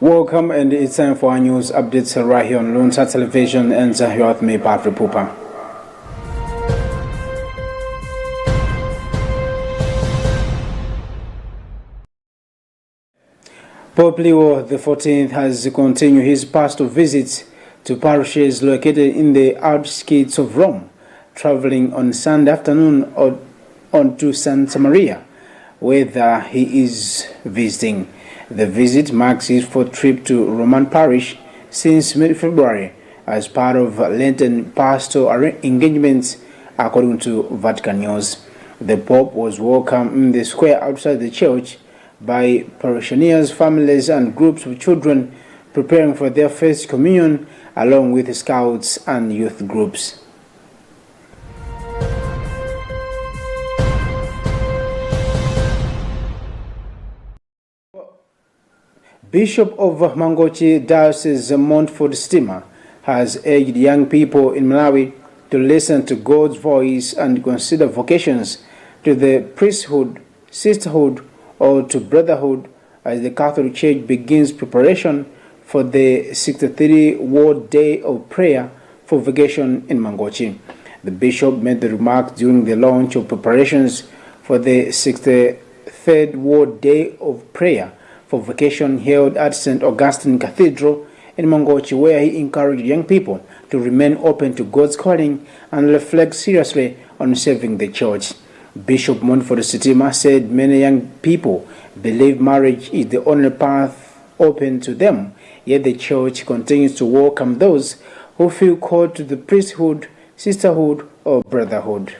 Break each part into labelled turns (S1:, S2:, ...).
S1: Welcome, and it's time for our news updates right here on Luntha Television, and here with me, Patrick Pupa. Pope Leo XIV has continued his pastoral visits to parishes located in the outskirts of Rome, traveling on Sunday afternoon on to Santa Maria, where he is visiting. The visit marks his fourth trip to Roman parish since mid-February as part of Lenten pastoral engagements, according to Vatican News. The Pope was welcomed in the square outside the church by parishioners, families, and groups of children preparing for their first communion, along with scouts and youth groups. Bishop of Mangochi Diocese Montfort Stima has urged young people in Malawi to listen to God's voice and consider vocations to the priesthood, sisterhood, or to brotherhood as the Catholic Church begins preparation for the 63rd World Day of Prayer for Vocation in Mangochi. The bishop made the remarks during the launch of preparations for the 63rd World Day of Prayer for Vocation held at St. Augustine Cathedral in Mangochi, where he encouraged young people to remain open to God's calling and reflect seriously on serving the church. Bishop Montfort Sitima said many young people believe marriage is the only path open to them, yet the church continues to welcome those who feel called to the priesthood, sisterhood, or brotherhood.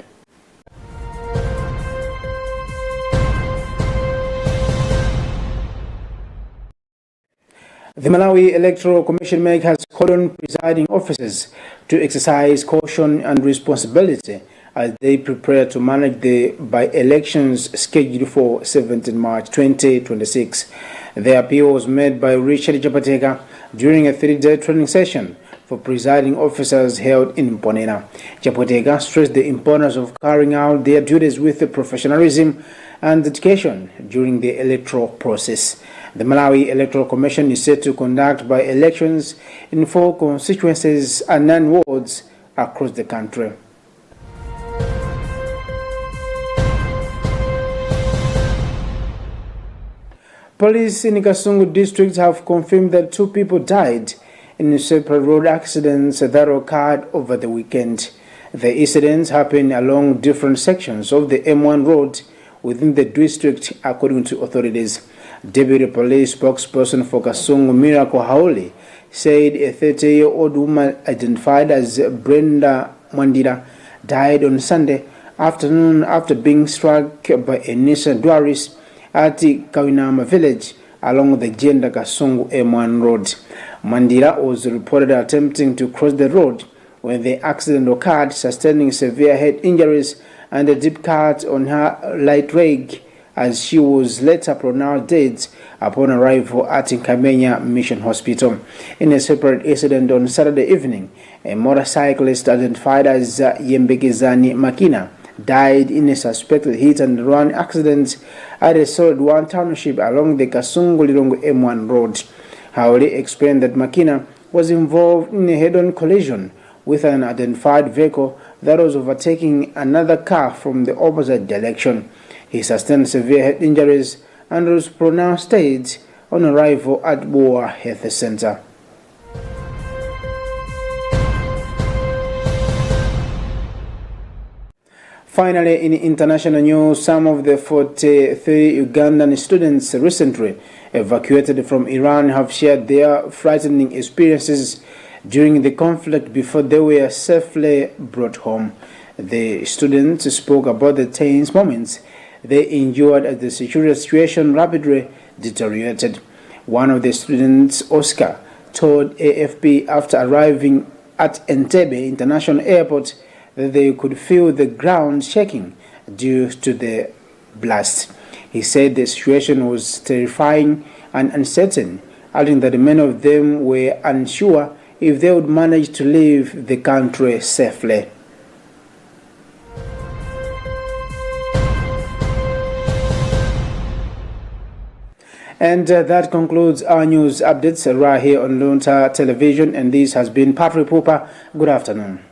S1: The Malawi Electoral Commission has called on presiding officers to exercise caution and responsibility as they prepare to manage the by-elections scheduled for 17 March 2026. The appeal was made by Richard Japateka during a 3-day training session for presiding officers held in Mponena. Japateka stressed the importance of carrying out their duties with professionalism and dedication during the electoral process. The Malawi Electoral Commission is set to conduct by-elections in 4 constituencies and 9 wards across the country. Police in Kasungu district have confirmed that 2 people died in separate road accidents that occurred over the weekend. The incidents happened along different sections of the M1 road within the district, according to authorities. Deputy Police spokesperson for Kasungu, Miracle Haoli, said a 30-year-old woman identified as Brenda Mwandira died on Sunday afternoon after being struck by a Nissan Dwaris at Kawinama village along the Jenda Kasungu M1 road. Mwandira was reported attempting to cross the road when the accident occurred, sustaining severe head injuries and a deep cut on her right leg, as she was later pronounced dead upon arrival at Nkamenya Mission Hospital. In a separate incident on Saturday evening, a motorcyclist identified as Yembegezani Makina died in a suspected hit-and-run accident at a Solid One township along the Kasungu-Lilongo M1 road. Haoli explained that Makina was involved in a head-on collision with an unidentified vehicle that was overtaking another car from the opposite direction. He sustained severe head injuries and was pronounced dead on arrival at Boa Health Center. Finally, in international news, some of the 43 Ugandan students recently evacuated from Iran have shared their frightening experiences during the conflict before they were safely brought home. The students spoke about the tense moments they endured as the security situation rapidly deteriorated. One of the students, Oscar, told AFP after arriving at Entebbe International Airport that they could feel the ground shaking due to the blast. He said the situation was terrifying and uncertain, adding that many of them were unsure if they would manage to leave the country safely. And that concludes our news updates right here on Luntha Television. And this has been Patrick Pupa. Good afternoon.